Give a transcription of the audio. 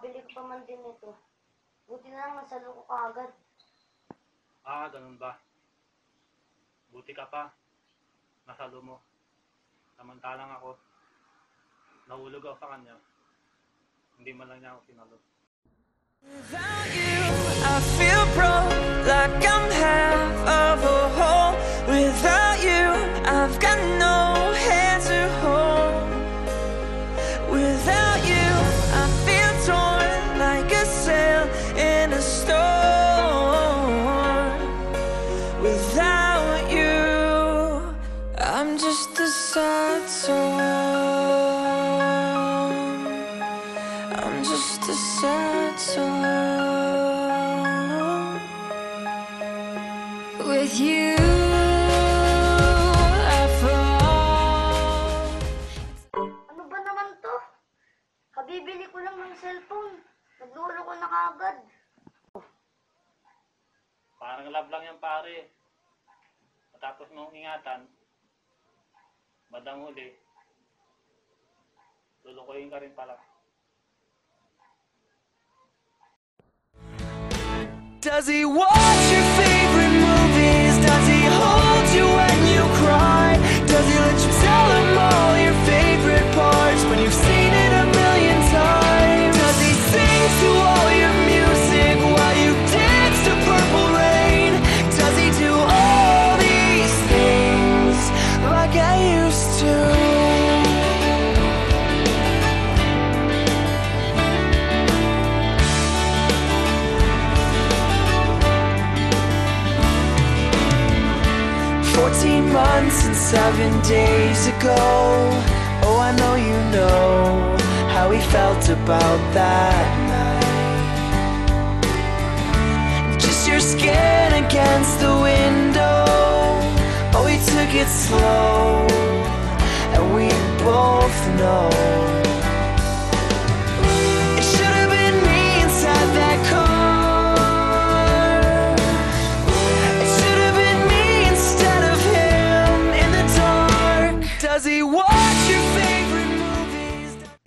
makabili ko pa man din ito. Buti na lang nasalo ko kaagad. Ganun ba? Buti ka pa. Nasalo mo. Samantalang ako, nahulog ako sa kanya. Hindi man lang niya ako sinalo. Without you, I feel broke, like I'm half of a whole. Without you, I've got no hand to hold. Without you, I feel torn like a sail in a storm. Without you, I'm just a sad song. I'm just a sad song. With you, I fall. Ano ba naman to? Kabibili ko lang ng cellphone. Naglulo ko na kaagad. Parang love lang yan pare. Matapos mong ingatan, bandang huli, lulukoyin ka rin pala. Does he watch your favorite movies? Does he hold you when you cry? Does he let you tell him all your favorite parts when you've seen it a million times? Does he sing to all your music while you dance to Purple Rain? Does he do all these things like I used to? Months and 7 days ago, oh, I know you know how he felt about that night. Just your skin against the window, oh, he took it slow, and we both know